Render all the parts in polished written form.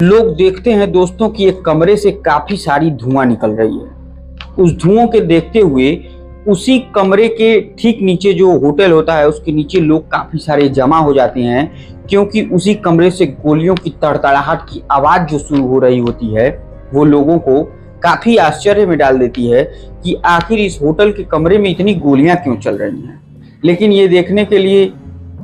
लोग देखते हैं दोस्तों कि एक कमरे से काफी सारी धुआं निकल रही है। उस धुओं के देखते हुए उसी कमरे के ठीक नीचे जो होटल होता है उसके नीचे लोग काफी सारे जमा हो जाते हैं, क्योंकि उसी कमरे से गोलियों की तड़तड़ाहट की आवाज जो शुरू हो रही होती है वो लोगों को काफी आश्चर्य में डाल देती है कि आखिर इस होटल के कमरे में इतनी गोलियां क्यों चल रही हैं। लेकिन ये देखने के लिए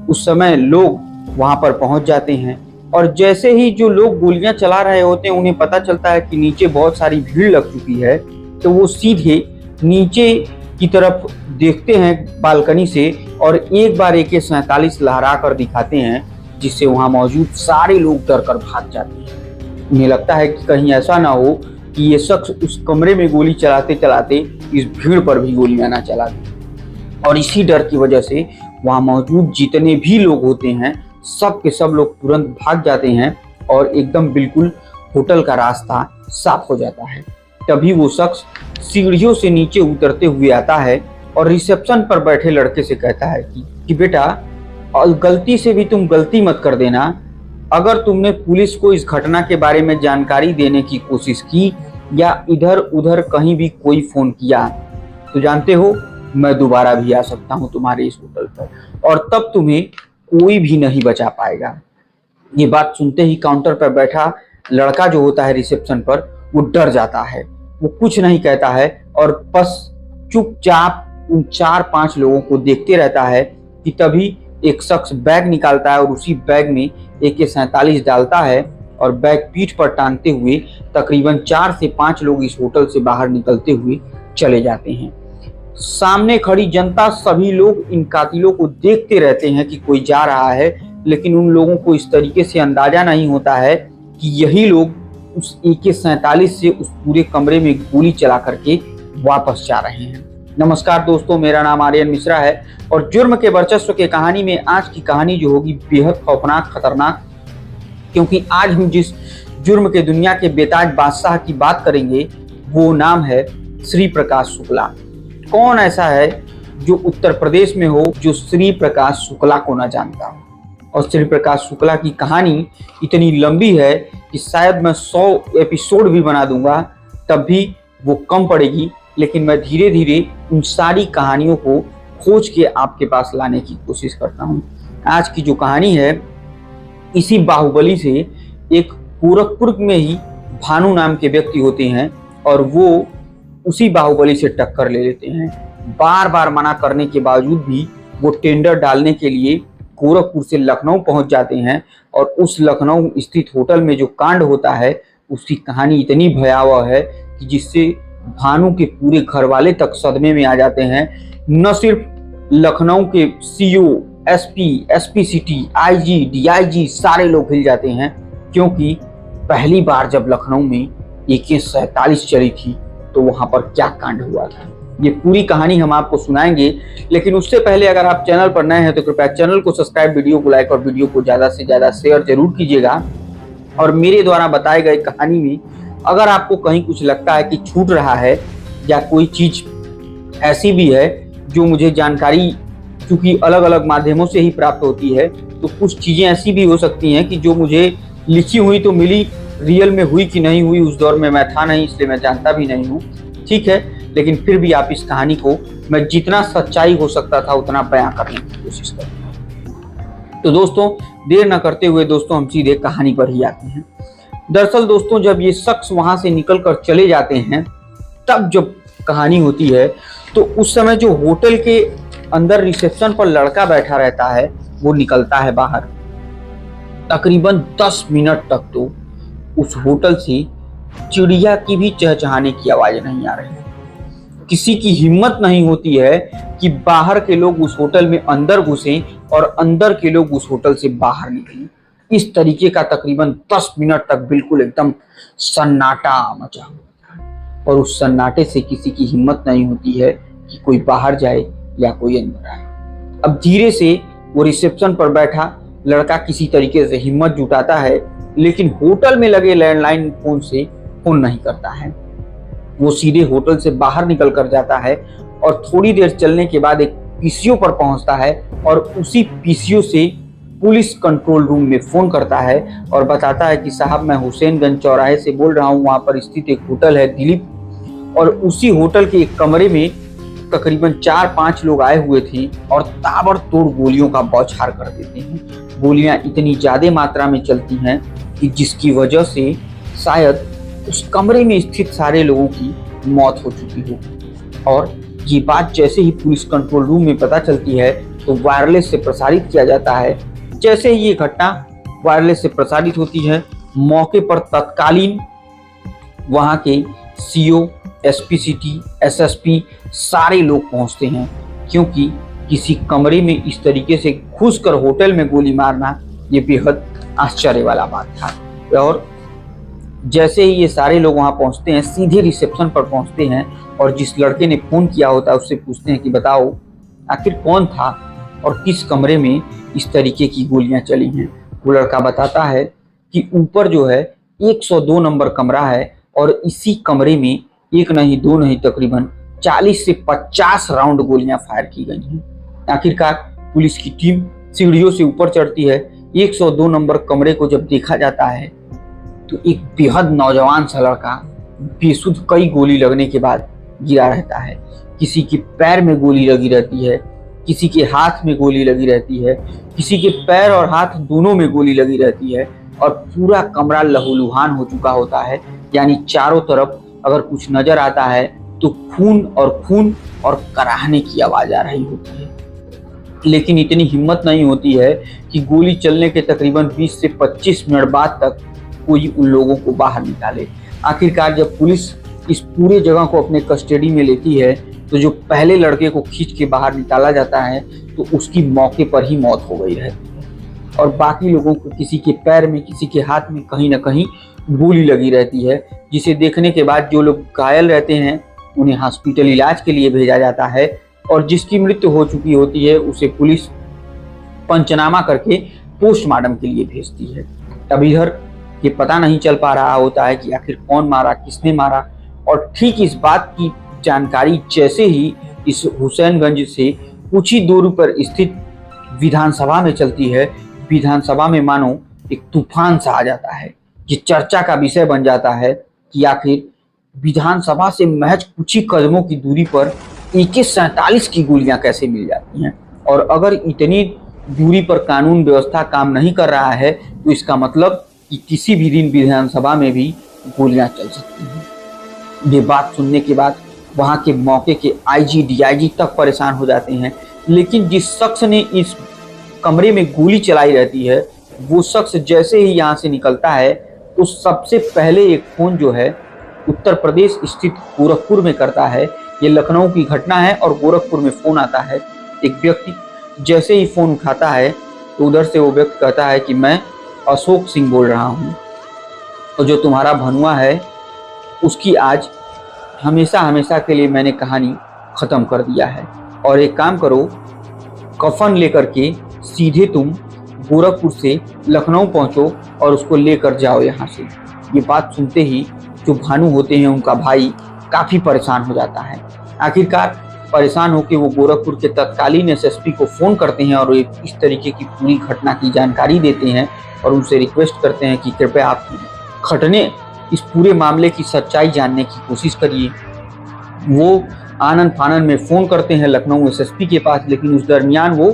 उस समय लोग वहां पर पहुंच जाते हैं और जैसे ही जो लोग गोलियां चला रहे होते हैं उन्हें पता चलता है कि नीचे बहुत सारी भीड़ लग चुकी है, तो वो सीधे नीचे की तरफ देखते हैं बालकनी से और एक बार AK-47 लहरा कर दिखाते हैं, जिससे वहां मौजूद सारे लोग डर कर भाग जाते हैं। उन्हें लगता है कि कहीं ऐसा ना हो कि ये शख्स उस कमरे में गोली चलाते चलाते इस भीड़ पर भी गोलियां ना चला दें। और इसी डर की वजह से वहां मौजूद जितने भी लोग होते हैं सब के सब लोग तुरंत भाग जाते हैं और एकदम बिल्कुल होटल का रास्ता साफ हो जाता है। तभी वो शख्स सीढ़ियों से नीचे उतरते हुए आता है और रिसेप्शन पर बैठे लड़के से कहता है कि बेटा, गलती से भी तुम गलती मत कर देना। अगर तुमने पुलिस को इस घटना के बारे में जानकारी देने की कोशिश की या इधर उधर कहीं भी कोई फोन किया तो जानते हो मैं दोबारा भी आ सकता हूं तुम्हारे इस होटल पर और तब तुम्हें कोई भी नहीं बचा पाएगा। ये बात सुनते ही काउंटर पर बैठा लड़का जो होता है रिसेप्शन पर वो डर जाता है। वो कुछ नहीं कहता है और बस चुपचाप उन 4-5 लोगों को देखते रहता है कि तभी एक शख्स बैग निकालता है और उसी बैग में AK-47 डालता है और बैग पीठ पर टांगते हुए तकरीबन 4 से 5 लोग इस होटल से बाहर निकलते हुए चले जाते हैं। सामने खड़ी जनता सभी लोग इन कातिलों को देखते रहते हैं कि कोई जा रहा है, लेकिन उन लोगों को इस तरीके से अंदाजा नहीं होता है कि यही लोग उस AK-47 से उस पूरे कमरे में गोली चला करके वापस जा रहे हैं। नमस्कार दोस्तों, मेरा नाम आर्यन मिश्रा है और जुर्म के वर्चस्व के कहानी में आज की कहानी जो होगी बेहद खौफनाक, खतरनाक, क्योंकि आज हम जिस जुर्म के दुनिया के बेताज बादशाह की बात करेंगे वो नाम है श्री प्रकाश शुक्ला। कौन ऐसा है जो उत्तर प्रदेश में हो जो श्री प्रकाश शुक्ला को ना जानता हो। और श्री प्रकाश शुक्ला की कहानी इतनी लंबी है कि शायद मैं 100 एपिसोड भी बना दूंगा तब भी वो कम पड़ेगी, लेकिन मैं धीरे धीरे उन सारी कहानियों को खोज के आपके पास लाने की कोशिश करता हूँ। आज की जो कहानी है इसी बाहुबली से एक गोरखपुर में ही भानु नाम के व्यक्ति होते हैं और वो उसी बाहुबली से टक्कर ले लेते हैं। बार बार मना करने के बावजूद भी वो टेंडर डालने के लिए गोरखपुर से लखनऊ पहुंच जाते हैं और उस लखनऊ स्थित होटल में जो कांड होता है उसकी कहानी इतनी भयावह है कि जिससे भानु के पूरे घर वाले तक सदमे में आ जाते हैं। न सिर्फ लखनऊ के CO, SP, SP city, IG, DIG सारे लोग हिल जाते हैं, क्योंकि पहली बार जब लखनऊ में AK-47 चली थी तो वहां पर क्या कांड हुआ था। ये पूरी कहानी हम आपको सुनाएंगे, लेकिन उससे पहले अगर आप चैनल पर नए हैं तो कृपया चैनल को सब्सक्राइब, वीडियो को लाइक और वीडियो को ज्यादा से ज्यादा शेयर जरूर कीजिएगा। और मेरे द्वारा बताए गए कहानी में अगर आपको कहीं कुछ लगता है कि छूट रहा है या कोई चीज ऐसी भी है जो मुझे जानकारी चूंकि अलग अलग माध्यमों से ही प्राप्त होती है, तो कुछ चीजें ऐसी भी हो सकती हैं कि जो मुझे लिखी हुई तो मिली, रियल में हुई कि नहीं हुई उस दौर में मैं था नहीं, इसलिए मैं जानता भी नहीं हूँ, ठीक है। लेकिन फिर भी आप इस कहानी को मैं जितना सच्चाई हो सकता था उतना बयां करने की कोशिश करूंगा। तो दोस्तों देर न करते हुए दोस्तों हम सीधे कहानी पर ही आते हैं। दरअसल दोस्तों जब ये शख्स वहां से निकल कर चले जाते हैं तब जब कहानी होती है तो उस समय जो होटल के अंदर रिसेप्शन पर लड़का बैठा रहता है वो निकलता है बाहर। तकरीबन 10 मिनट तक तो उस होटल से चिड़िया की भी चहचहाने की आवाज नहीं आ रही। किसी की हिम्मत नहीं होती है कि बाहर के लोग उस होटल में अंदर घुसें और अंदर के लोग उस होटल से बाहर निकलें। इस तरीके का तकरीबन 10 मिनट तक बिल्कुल एकदम सन्नाटा मचा और उस सन्नाटे से किसी की हिम्मत नहीं होती है कि कोई बाहर जाए या कोई अंदर आए। अब धीरे से वो रिसेप्शन पर बैठा लड़का किसी तरीके से हिम्मत जुटाता है, लेकिन होटल में लगे लैंडलाइन फोन से फोन नहीं करता है। वो सीधे होटल से बाहर निकल कर जाता है और थोड़ी देर चलने के बाद एक PCO पर पहुंचता है और उसी PCO से पुलिस कंट्रोल रूम में फ़ोन करता है और बताता है कि साहब मैं हुसैनगंज चौराहे से बोल रहा हूँ, वहाँ पर स्थित एक होटल है दिलीप, और उसी होटल के एक कमरे में तकरीबन 4-5 लोग आए हुए थे और ताबड़तोड़ गोलियों का बौछार कर देते हैं। गोलियां इतनी ज़्यादा मात्रा में चलती हैं कि जिसकी वजह से शायद उस कमरे में स्थित सारे लोगों की मौत हो चुकी हो। और ये बात जैसे ही पुलिस कंट्रोल रूम में पता चलती है तो वायरलेस से प्रसारित किया जाता है। जैसे ही ये घटना वायरलेस से प्रसारित होती है, मौके पर तत्कालीन वहाँ के सीओ, एसपी सिटी, एसएसपी सारे लोग पहुँचते हैं, क्योंकि किसी कमरे में इस तरीके से घुसकर होटल में गोली मारना ये बेहद आश्चर्य वाला बात था। और जैसे ही ये सारे लोग वहाँ पहुँचते हैं, सीधे रिसेप्शन पर पहुँचते हैं और जिस लड़के ने फ़ोन किया होता है उससे पूछते हैं कि बताओ आखिर कौन था और किस कमरे में इस तरीके की गोलियां चली हैं। वो लड़का बताता है कि ऊपर जो है 102 नंबर कमरा है और इसी कमरे में एक नहीं दो नहीं तकरीबन 40 से 50 राउंड गोलियां फायर की गई हैं। आखिरकार पुलिस की टीम सीढ़ियों से ऊपर चढ़ती है। 102 नंबर कमरे को जब देखा जाता है तो एक बेहद नौजवान सा लड़का बेसुध कई गोली लगने के बाद गिरा रहता है। किसी के पैर में गोली लगी रहती है, किसी के हाथ में गोली लगी रहती है, किसी के पैर और हाथ दोनों में गोली लगी रहती है और पूरा कमरा लहूलुहान हो चुका होता है। यानी चारों तरफ अगर कुछ नजर आता है तो खून और कराहने की आवाज आ रही होती है। लेकिन इतनी हिम्मत नहीं होती है कि गोली चलने के तकरीबन 20 से 25 मिनट बाद तक कोई उन लोगों को बाहर निकाले। आखिरकार जब पुलिस इस पूरे जगह को अपने कस्टडी में लेती है तो जो पहले लड़के को खींच के बाहर निकाला जाता है तो उसकी मौके पर ही मौत हो गई है और बाकी लोगों को किसी के पैर में, किसी के हाथ में कहीं ना कहीं गोली लगी रहती है, जिसे देखने के बाद जो लोग घायल रहते हैं उन्हें हॉस्पिटल इलाज के लिए भेजा जाता है और जिसकी मृत्यु हो चुकी होती है उसे पुलिस पंचनामा करके पोस्टमार्टम के लिए भेजती है। अब इधर ये पता नहीं चल पा रहा होता है कि आखिर कौन मारा, किसने मारा। और ठीक इस बात की जानकारी जैसे ही इस हुसैनगंज से कुछ ही दूर पर स्थित विधानसभा में चलती है, विधानसभा में मानो एक तूफान सा आ जाता है। ये चर्चा का विषय बन जाता है कि आखिर विधानसभा से महज कुछ ही कदमों की दूरी पर AK-47 की गोलियां कैसे मिल जाती हैं। और अगर इतनी दूरी पर कानून व्यवस्था काम नहीं कर रहा है तो इसका मतलब कि किसी भी दिन विधानसभा में भी गोलियां चल सकती हैं। ये बात सुनने के बाद वहां के मौके के IG, DIG तक परेशान हो जाते हैं। लेकिन जिस शख्स ने इस कमरे में गोली चलाई रहती है वो शख्स जैसे ही यहाँ से निकलता है तो सबसे पहले एक फ़ोन जो है उत्तर प्रदेश स्थित गोरखपुर में करता है। ये लखनऊ की घटना है और गोरखपुर में फ़ोन आता है। एक व्यक्ति जैसे ही फ़ोन उठाता है तो उधर से वो व्यक्ति कहता है कि मैं अशोक सिंह बोल रहा हूँ और जो तुम्हारा भनुआ है उसकी आज हमेशा हमेशा के लिए मैंने कहानी ख़त्म कर दिया है और एक काम करो, कफन लेकर के सीधे तुम गोरखपुर से लखनऊ पहुँचो और उसको लेकर जाओ यहाँ से। ये बात सुनते ही जो भानु होते हैं उनका भाई काफ़ी परेशान हो जाता है। आखिरकार परेशान होकर वो गोरखपुर के तत्कालीन SSP को फ़ोन करते हैं और इस तरीके की पूरी घटना की जानकारी देते हैं और उनसे रिक्वेस्ट करते हैं कि कृपया आप घटने इस पूरे मामले की सच्चाई जानने की कोशिश करिए। वो आनन फानन में फ़ोन करते हैं लखनऊ SSP के पास, लेकिन उस दरमियान वो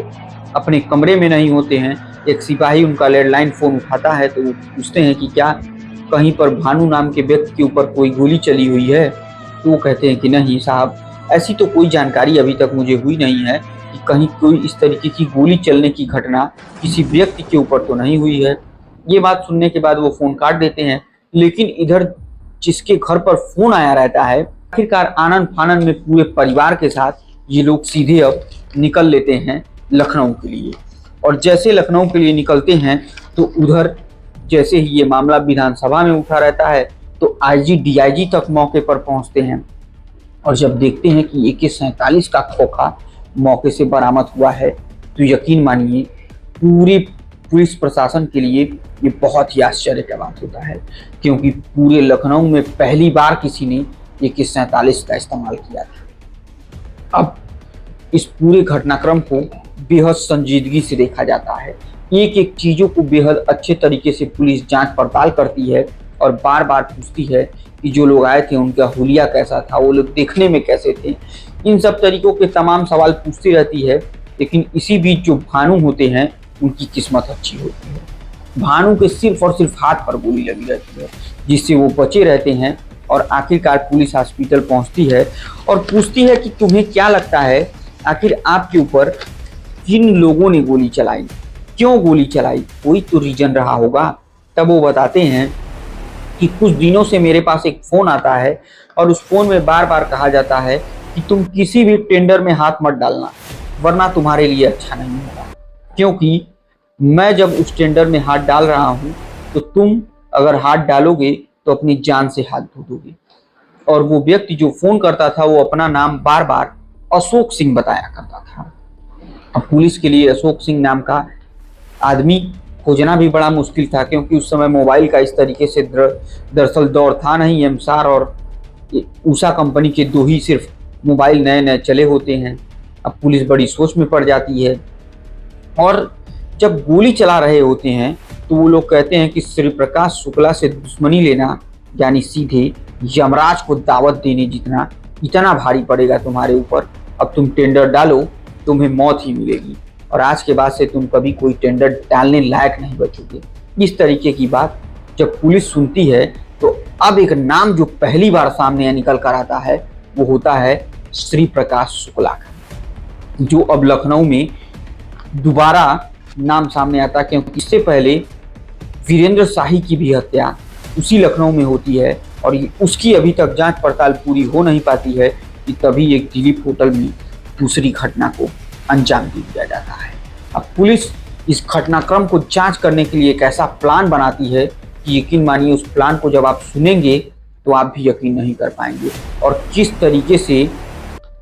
अपने कमरे में नहीं होते हैं। एक सिपाही उनका लैंडलाइन फ़ोन उठाता है तो वो पूछते हैं कि क्या कहीं पर भानु नाम के व्यक्ति के ऊपर कोई गोली चली हुई है। तो वो कहते हैं कि नहीं साहब, ऐसी तो कोई जानकारी अभी तक मुझे हुई नहीं है कि कहीं कोई इस तरीके की गोली चलने की घटना किसी व्यक्ति के ऊपर तो नहीं हुई है। ये बात सुनने के बाद वो फ़ोन काट देते हैं। लेकिन इधर जिसके घर पर फ़ोन आया रहता है, आखिरकार आनन फानन में पूरे परिवार के साथ ये लोग सीधे अब निकल लेते हैं लखनऊ के लिए। और जैसे लखनऊ के लिए निकलते हैं तो उधर जैसे ही ये मामला विधानसभा में उठा रहता है तो IG, DIG तक मौके पर पहुंचते हैं और जब देखते हैं कि AK-47 का खोखा मौके से बरामद हुआ है तो यकीन मानिए पूरे पुलिस प्रशासन के लिए ये बहुत ही आश्चर्य का बात होता है, क्योंकि पूरे लखनऊ में पहली बार किसी ने AK-47 का इस्तेमाल किया था। अब इस पूरे घटनाक्रम को बेहद संजीदगी से देखा जाता है। एक एक चीजों को बेहद अच्छे तरीके से पुलिस जांच पड़ताल करती है और बार बार पूछती है कि जो लोग आए थे उनका हुलिया कैसा था, वो लोग देखने में कैसे थे। इन सब तरीकों के तमाम सवाल पूछती रहती है। लेकिन इसी बीच जो भानु होते हैं उनकी किस्मत अच्छी होती है। भानु के सिर्फ और सिर्फ हाथ पर गोली लगी रहती है, जिससे वो बचे रहते हैं। और आखिरकार पुलिस हॉस्पिटल पहुंचती है और पूछती है कि तुम्हें क्या लगता है, आखिर आपके ऊपर किन लोगों ने गोली चलाई, क्यों गोली चलाई, कोई तो रीजन रहा होगा। तब वो बताते हैं कि कुछ दिनों से मेरे पास एक फ़ोन आता है और उस फ़ोन में बार बार कहा जाता है कि तुम किसी भी टेंडर में हाथ मत डालना, वरना तुम्हारे लिए अच्छा नहीं होगा। क्योंकि मैं जब उस टेंडर में हाथ डाल रहा हूँ तो तुम अगर हाथ डालोगे तो अपनी जान से हाथ धो दोगे। और वो व्यक्ति जो फ़ोन करता था वो अपना नाम बार बार अशोक सिंह बताया करता था। अब पुलिस के लिए अशोक सिंह नाम का आदमी खोजना भी बड़ा मुश्किल था, क्योंकि उस समय मोबाइल का इस तरीके से दरअसल दौर था नहीं। एमसार और उषा कंपनी के दो ही सिर्फ मोबाइल नए नए चले होते हैं। अब पुलिस बड़ी सोच में पड़ जाती है और जब गोली चला रहे होते हैं तो वो लोग कहते हैं कि श्री प्रकाश शुक्ला से दुश्मनी लेना यानी सीधे यमराज को दावत देने जितना इतना भारी पड़ेगा तुम्हारे ऊपर। अब तुम टेंडर डालो, तुम्हें मौत ही मिलेगी और आज के बाद से तुम कभी कोई टेंडर डालने लायक नहीं बचोगे। इस तरीके की बात जब पुलिस सुनती है तो अब एक नाम जो पहली बार सामने निकल कर आता है वो होता है श्री प्रकाश शुक्ला का, जो अब लखनऊ में दोबारा नाम सामने आता है। क्योंकि इससे पहले वीरेंद्र शाही की भी हत्या उसी लखनऊ में होती है और उसकी अभी तक जांच पड़ताल पूरी हो नहीं पाती है कि तभी एक दिलीप होटल में दूसरी घटना को अंजाम दे दिया जाता है। अब पुलिस इस घटनाक्रम को जांच करने के लिए एक ऐसा प्लान बनाती है कि यकीन मानिए उस प्लान को जब आप सुनेंगे तो आप भी यकीन नहीं कर पाएंगे। और किस तरीके से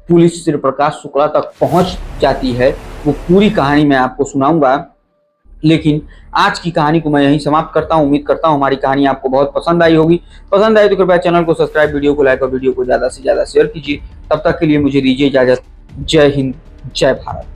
पुलिस श्री प्रकाश शुक्ला तक पहुंच जाती है वो पूरी कहानी मैं आपको सुनाऊंगा। लेकिन आज की कहानी को मैं यहीं समाप्त करता हूं। उम्मीद करता हूं हमारी कहानी आपको बहुत पसंद आई होगी। पसंद आई तो कृपया चैनल को सब्सक्राइब, वीडियो को लाइक और वीडियो को ज़्यादा से ज़्यादा शेयर कीजिए। तब तक के लिए मुझे दीजिए इजाज़त। जय हिंद, जय भारत।